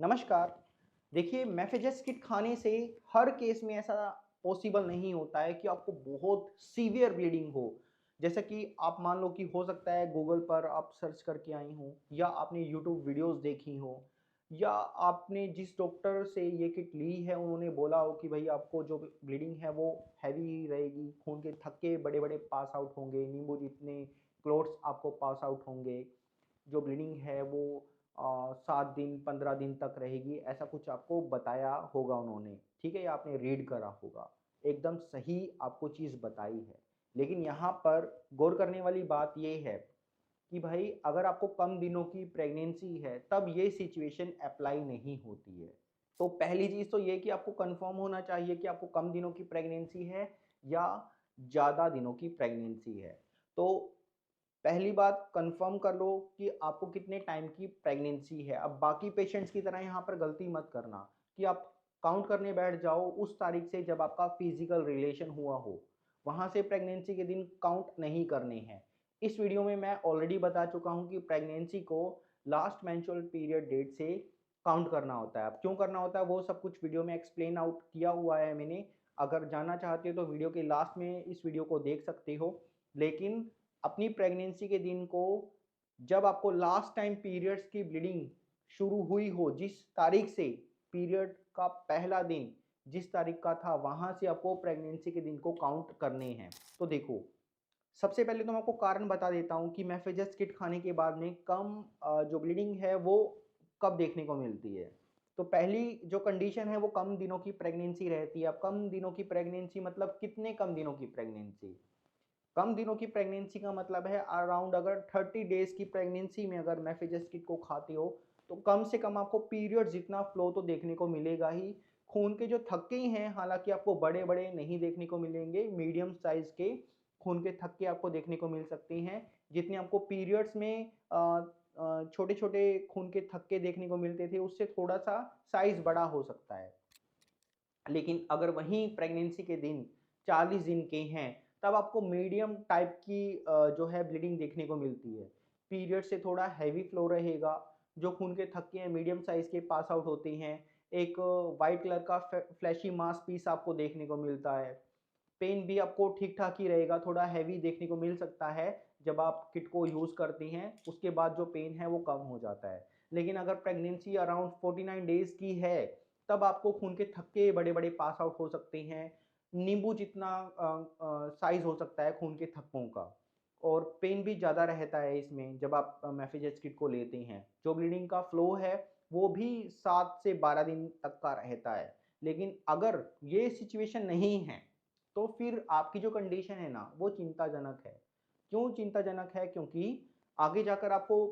नमस्कार। देखिए, मेफेजेस किट खाने से हर केस में ऐसा पॉसिबल नहीं होता है कि आपको बहुत सीवियर ब्लीडिंग हो। जैसा कि आप मान लो कि हो सकता है गूगल पर आप सर्च करके आई हों या आपने यूट्यूब वीडियोज़ देखी हों या आपने जिस डॉक्टर से ये किट ली है उन्होंने बोला हो कि भई आपको जो ब्लीडिंग है वो हैवी रहेगी, खून के थक्के बड़े-बड़े पास आउट होंगे, नींबू जितने क्लॉट्स आपको पास आउट होंगे। जो ब्लीडिंग है वो 7 दिन 15 दिन तक रहेगी, ऐसा कुछ आपको बताया होगा उन्होंने, ठीक है? या आपने रीड करा होगा। एकदम सही आपको चीज़ बताई है। लेकिन यहाँ पर गौर करने वाली बात ये है कि भाई अगर आपको कम दिनों की प्रेगनेंसी है, तब ये सिचुएशन अप्लाई नहीं होती है। तो पहली चीज़ तो ये कि आपको कन्फर्म होना चाहिए कि आपको कम दिनों की प्रेगनेंसी है या ज़्यादा दिनों की प्रेगनेंसी है। तो पहली बात कन्फर्म कर लो कि आपको कितने टाइम की प्रेगनेंसी है। अब बाकी पेशेंट्स की तरह यहाँ पर गलती मत करना कि आप काउंट करने बैठ जाओ उस तारीख से जब आपका फिजिकल रिलेशन हुआ हो। वहाँ से प्रेगनेंसी के दिन काउंट नहीं करने हैं। इस वीडियो में मैं ऑलरेडी बता चुका हूँ कि प्रेगनेंसी को लास्ट मेंस्ट्रुअल पीरियड डेट से काउंट करना होता है। अब क्यों करना होता है वो सब कुछ वीडियो में एक्सप्लेन आउट किया हुआ है मैंने। अगर जानना चाहते हो तो वीडियो के लास्ट में इस वीडियो को देख सकते हो। लेकिन अपनी प्रेगनेंसी के दिन को जब आपको लास्ट टाइम पीरियड्स की ब्लीडिंग शुरू हुई हो, जिस तारीख से पीरियड का पहला दिन जिस तारीख का था, वहाँ से आपको प्रेगनेंसी के दिन को काउंट करने हैं। तो देखो, सबसे पहले तो मैं आपको कारण बता देता हूँ कि मेफेजेस किट खाने के बाद में कम जो ब्लीडिंग है वो कब देखने को मिलती है। तो पहली जो कंडीशन है वो कम दिनों की प्रेगनेंसी रहती है। अब कम दिनों की प्रेगनेंसी मतलब कितने कम दिनों की प्रेगनेंसी? कम दिनों की प्रेगनेंसी का मतलब है अराउंड अगर 30 डेज़ की प्रेगनेंसी में अगर मेफेजेस किट को खाते हो, तो कम से कम आपको पीरियड जितना फ्लो तो देखने को मिलेगा ही। खून के जो थक्के हैं, हालाँकि आपको बड़े-बड़े नहीं देखने को मिलेंगे, मीडियम साइज़ के खून के थक्के आपको देखने को मिल सकते हैं। जितने आपको पीरियड्स में छोटे-छोटे खून के थक्के देखने को मिलते थे, उससे थोड़ा-सा साइज़ बड़ा हो सकता है। लेकिन अगर वहीं प्रेगनेंसी के दिन 40 दिन के हैं, तब आपको मीडियम टाइप की जो है ब्लीडिंग देखने को मिलती है। पीरियड से थोड़ा हैवी फ्लो रहेगा, जो खून के थक्के हैं मीडियम साइज़ के पास आउट होते हैं। एक व्हाइट कलर का फ्लैशी मास पीस आपको देखने को मिलता है। पेन भी आपको ठीक-ठाक ही रहेगा, थोड़ा हैवी देखने को मिल सकता है, जब आप किट को यूज़ करती हैं, उसके बाद जो पेन है वो कम हो जाता है। लेकिन अगर प्रेगनेंसी अराउंड 49 डेज़ की है, तब आपको खून के थक्के बड़े-बड़े पास आउट हो सकते हैं, नींबू जितना साइज़ हो सकता है खून के थक्कों का और पेन भी ज़्यादा रहता है इसमें जब आप मेफेजेस किट को लेते हैं। जो ब्लीडिंग का फ्लो है, वो भी 7 से 12 दिन तक का रहता है। लेकिन अगर ये सिचुएशन नहीं है तो फिर आपकी जो कंडीशन है ना, वो चिंताजनक है। क्यों चिंताजनक है? क्योंकि आगे जाकर आपको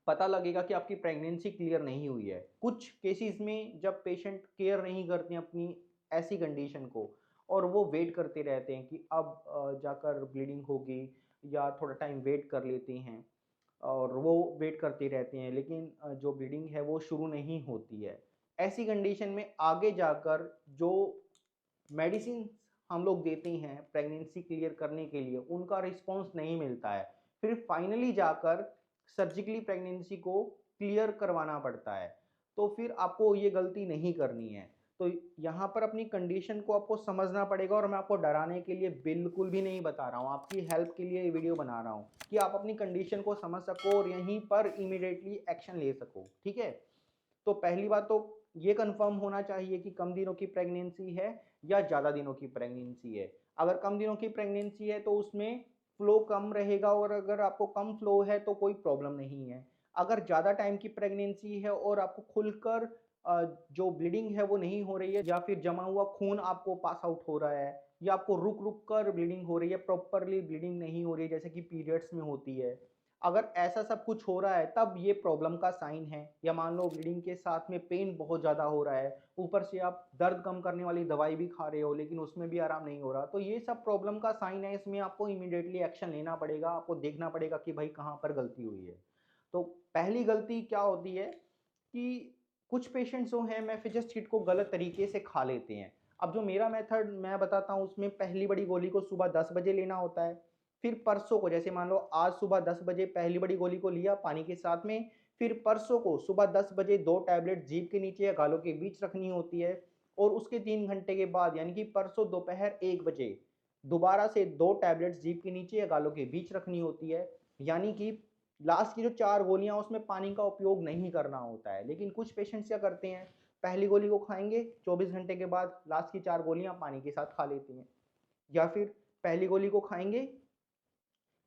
पता लगेगा कि आपकी प्रेगनेंसी क्लियर नहीं हुई है। कुछ केसेज़ में जब पेशेंट केयर नहीं करते हैं अपनी ऐसी कंडीशन को और वो वेट करते रहते हैं कि अब जाकर ब्लीडिंग होगी या थोड़ा टाइम वेट कर लेते हैं और वो वेट करते रहते हैं, लेकिन जो ब्लीडिंग है वो शुरू नहीं होती है। ऐसी कंडीशन में आगे जाकर जो मेडिसिन हम लोग देते हैं प्रेगनेंसी क्लियर करने के लिए, उनका रिस्पॉन्स नहीं मिलता है। फिर फाइनली जाकर सर्जिकली प्रेगनेंसी को क्लियर करवाना पड़ता है। तो फिर आपको ये गलती नहीं करनी है। तो यहाँ पर अपनी कंडीशन को आपको समझना पड़ेगा और मैं आपको डराने के लिए बिल्कुल भी नहीं बता रहा हूँ, आपकी हेल्प के लिए ये वीडियो बना रहा हूँ कि आप अपनी कंडीशन को समझ सको और यहीं पर इमीडिएटली एक्शन ले सको, ठीक है? तो पहली बात तो ये कंफर्म होना चाहिए कि कम दिनों की प्रेगनेंसी है या ज़्यादा दिनों की प्रेगनेंसी है। अगर कम दिनों की प्रेगनेंसी है तो उसमें फ्लो कम रहेगा और अगर आपको कम फ्लो है तो कोई प्रॉब्लम नहीं है। अगर ज़्यादा टाइम की प्रेगनेंसी है और आपको खुलकर जो ब्लीडिंग है वो नहीं हो रही है या फिर जमा हुआ खून आपको पास आउट हो रहा है या आपको रुक-रुक कर ब्लीडिंग हो रही है, प्रॉपरली ब्लीडिंग नहीं हो रही है जैसे कि पीरियड्स में होती है। अगर ऐसा सब कुछ हो रहा है तब ये प्रॉब्लम का साइन है या मान लो ब्लीडिंग के साथ में पेन बहुत ज़्यादा हो रहा है, ऊपर से आप दर्द कम करने वाली दवाई भी खा रहे हो लेकिन उसमें भी आराम नहीं हो रहा, तो ये सब प्रॉब्लम का साइन है। इसमें आपको इमीडिएटली एक्शन लेना पड़ेगा, आपको देखना पड़ेगा कि भाई कहाँ पर गलती हुई है। तो पहली गलती क्या होती है कि कुछ पेशेंट्स जो हैं मेफेजेस किट को गलत तरीके से खा लेते हैं। अब जो मेरा मेथड मैं बताता हूँ उसमें पहली बड़ी गोली को सुबह 10 बजे लेना होता है। फिर परसों को जैसे मान लो आज सुबह 10 बजे पहली बड़ी गोली को लिया पानी के साथ में, फिर परसों को सुबह 10 बजे 2 टैबलेट जीभ के नीचे या गालों के बीच रखनी होती है और उसके 3 घंटे के बाद यानी कि परसों दोपहर 1 बजे दोबारा से 2 टैबलेट्स जीभ के नीचे या गालों के बीच रखनी होती है। यानी कि लास्ट की जो 4 गोलियाँ उसमें पानी का उपयोग नहीं करना होता है। लेकिन कुछ पेशेंट्स क्या करते हैं, पहली गोली को खाएँगे 24 घंटे के बाद लास्ट की 4 गोलियाँ पानी के साथ खा लेते हैं। या फिर पहली गोली को खाएँगे,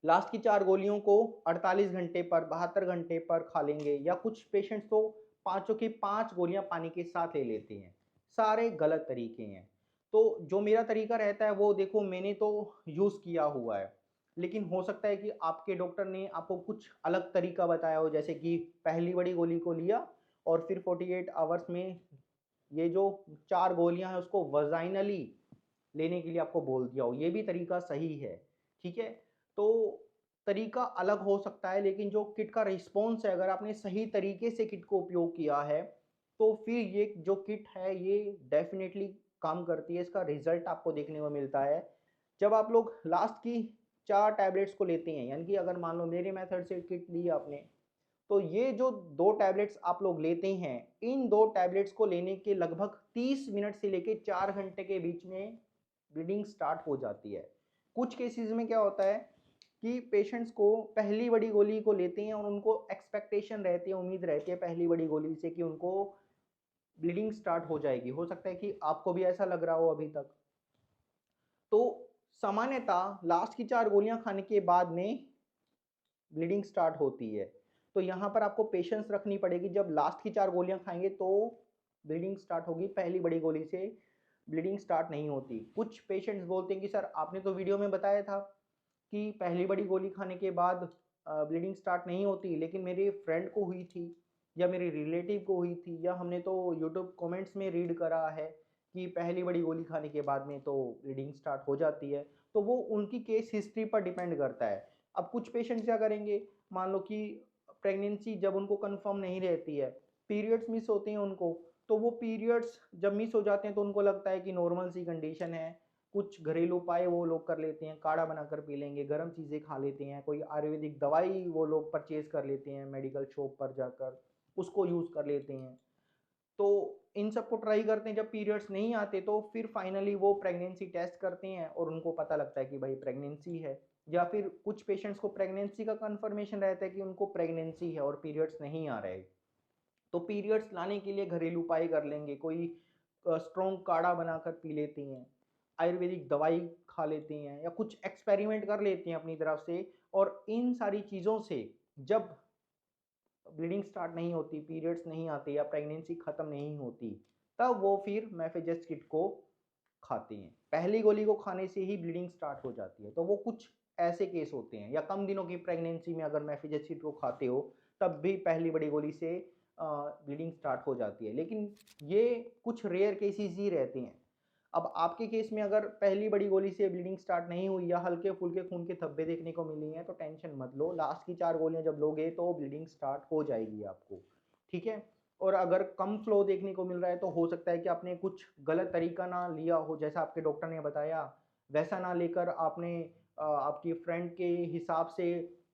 लास्ट की 4 गोलियों को 48 घंटे पर, 72 घंटे पर खा लेंगे या कुछ पेशेंट्स तो पाँचों की 5 गोलियाँ पानी के साथ ले लेते हैं। सारे गलत तरीके हैं। तो जो मेरा तरीका रहता है वो देखो मैंने तो यूज़ किया हुआ है। लेकिन हो सकता है कि आपके डॉक्टर ने आपको कुछ अलग तरीका बताया हो, जैसे कि पहली बड़ी गोली को लिया और फिर 48 आवर्स में ये जो 4 गोलियाँ हैं उसको वजाइनली लेने के लिए आपको बोल दिया हो, ये भी तरीका सही है, ठीक है? तो तरीका अलग हो सकता है लेकिन जो किट का रिस्पॉन्स है अगर आपने सही तरीके से किट को उपयोग किया है, तो फिर ये जो किट है ये डेफ़िनेटली काम करती है, इसका रिज़ल्ट आपको देखने को मिलता है। जब आप लोग लास्ट की 4 टैबलेट्स को लेते हैं, यानी कि अगर मान लो मेरे मेथड से किट ली आपने, तो ये जो 2 टैबलेट्स आप लोग लेते हैं, इन 2 टैबलेट्स को लेने के लगभग 30 मिनट से लेके 4 घंटे के बीच में ब्लीडिंग स्टार्ट हो जाती है। कुछ केसेज़ में क्या होता है कि पेशेंट्स को पहली बड़ी गोली को लेते हैं और उनको एक्सपेक्टेशन रहती है, उम्मीद रहती है पहली बड़ी गोली से कि उनको ब्लीडिंग स्टार्ट हो जाएगी। हो सकता है कि आपको भी ऐसा लग रहा हो अभी तक। तो सामान्यतः लास्ट की 4 गोलियाँ खाने के बाद में ब्लीडिंग स्टार्ट होती है। तो यहाँ पर आपको पेशेंस रखनी पड़ेगी, जब लास्ट की 4 गोलियाँ खाएँगे तो ब्लीडिंग स्टार्ट होगी, पहली बड़ी गोली से ब्लीडिंग स्टार्ट नहीं होती। कुछ पेशेंट्स बोलते हैं कि सर आपने तो वीडियो में बताया था कि पहली बड़ी गोली खाने के बाद ब्लीडिंग स्टार्ट नहीं होती, लेकिन मेरे फ्रेंड को हुई थी या मेरे रिलेटिव को हुई थी या हमने तो यूट्यूब कमेंट्स में रीड करा है कि पहली बड़ी गोली खाने के बाद में तो ब्लीडिंग स्टार्ट हो जाती है। तो वो उनकी केस हिस्ट्री पर डिपेंड करता है। अब कुछ पेशेंट्स क्या करेंगे, मान लो कि प्रेगनेंसी जब उनको कंफर्म नहीं रहती है, पीरियड्स मिस होते हैं उनको, तो वो पीरियड्स जब मिस हो जाते हैं तो उनको लगता है कि नॉर्मल सी कंडीशन है, कुछ घरेलू उपाय वो लोग कर लेते हैं, काढ़ा बनाकर पी लेंगे, गर्म चीज़ें खा लेते हैं, कोई आयुर्वेदिक दवाई वो लोग परचेज़ कर लेते हैं मेडिकल शॉप पर जाकर, उसको यूज़ कर लेते हैं। तो इन सबको ट्राई करते हैं, जब पीरियड्स नहीं आते तो फिर फाइनली वो प्रेगनेंसी टेस्ट करते हैं और उनको पता लगता है कि भाई प्रेगनेंसी है। या फिर कुछ पेशेंट्स को प्रेगनेंसी का कन्फर्मेशन रहता है कि उनको प्रेगनेंसी है और पीरियड्स नहीं आ रहे। तो पीरियड्स लाने के लिए घरेलू उपाय कर लेंगे, कोई स्ट्रॉन्ग काढ़ा बनाकर पी लेते हैं, आयुर्वेदिक दवाई खा लेते हैं या कुछ एक्सपेरिमेंट कर लेते हैं अपनी तरफ से। और इन सारी चीज़ों से जब ब्लीडिंग स्टार्ट नहीं होती, पीरियड्स नहीं आते या प्रेगनेंसी ख़त्म नहीं होती, तब वो फिर मेफेजेस्ट किट को खाते हैं। पहली गोली को खाने से ही ब्लीडिंग स्टार्ट हो जाती है। तो वो कुछ ऐसे केस होते हैं, या कम दिनों की प्रेगनेंसी में अगर मेफेजेस्ट किट को खाते हो, तब भी पहली बड़ी गोली से ब्लीडिंग स्टार्ट हो जाती है। लेकिन ये कुछ रेयर केसेज़ ही रहते हैं। अब आपके केस में अगर पहली बड़ी गोली से ब्लीडिंग स्टार्ट नहीं हुई या हल्के-फुल्के खून के धब्बे देखने को मिली हैं, तो टेंशन मत लो, लास्ट की 4 गोलियाँ जब लोगे तो ब्लीडिंग स्टार्ट हो जाएगी आपको, ठीक है? और अगर कम फ्लो देखने को मिल रहा है तो हो सकता है कि आपने कुछ गलत तरीका ना लिया हो, जैसा आपके डॉक्टर ने बताया, वैसा ना लेकर आपने आपकी फ्रेंड के हिसाब से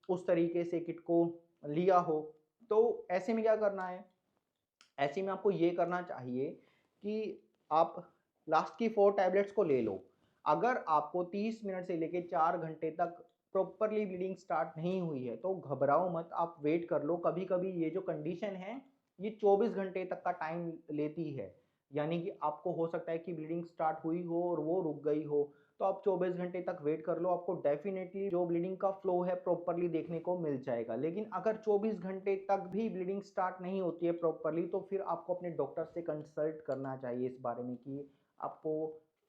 उस तरीके से किट को लिया हो। तो ऐसे में क्या करना है? ऐसे में आपको ये करना चाहिए कि आप लास्ट की 4 टैबलेट्स को ले लो। अगर आपको 30 मिनट से लेके 4 घंटे तक प्रॉपरली ब्लीडिंग स्टार्ट नहीं हुई है, तो घबराओ मत, आप वेट कर लो। कभी-कभी ये जो कंडीशन है, ये 24 घंटे तक का टाइम लेती है। यानी कि आपको हो सकता है कि ब्लीडिंग स्टार्ट हुई हो और वो रुक गई हो, तो आप 24 घंटे तक वेट कर लो, आपको डेफ़िनेटली जो ब्लीडिंग का फ्लो है प्रॉपरली देखने को मिल जाएगा। लेकिन अगर 24 घंटे तक भी ब्लीडिंग स्टार्ट नहीं होती है प्रॉपरली, तो फिर आपको अपने डॉक्टर से कंसल्ट करना चाहिए इस बारे में कि आपको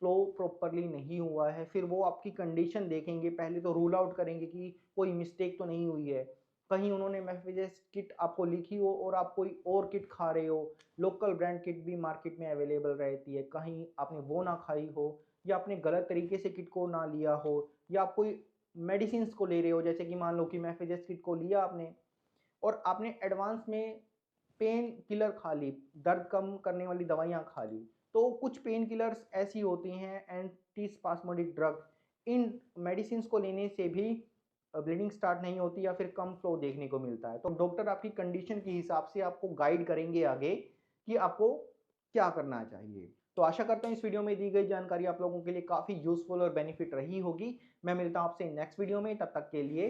फ्लो प्रॉपरली नहीं हुआ है। फिर वो आपकी कंडीशन देखेंगे, पहले तो रूल आउट करेंगे कि कोई मिस्टेक तो नहीं हुई है। कहीं उन्होंने मेफेजेस किट आपको लिखी हो और आप कोई और किट खा रहे हो, लोकल ब्रांड किट भी मार्केट में अवेलेबल रहती है, कहीं आपने वो ना खाई हो या आपने गलत तरीके से किट को ना लिया हो या आप कोई मेडिसिन्स को ले रहे हो, जैसे कि मान लो कि मेफेजेस किट को लिया आपने और आपने एडवांस में पेन किलर खा ली, दर्द कम करने वाली दवाइयाँ खा ली। तो कुछ पेन किलर्स ऐसी होती हैं, एंटीस्पास्मोडिक ड्रग, इन मेडिसिन्स को लेने से भी ब्लीडिंग स्टार्ट नहीं होती या फिर कम फ्लो देखने को मिलता है, तो डॉक्टर आपकी कंडीशन के हिसाब से आपको गाइड करेंगे आगे कि आपको क्या करना चाहिए। तो आशा करता हूँ इस वीडियो में दी गई जानकारी आप लोगों के लिए काफ़ी यूज़फुल और बेनिफिट रही होगी। मैं मिलता हूँ आपसे नेक्स्ट वीडियो में, तब तक के लिए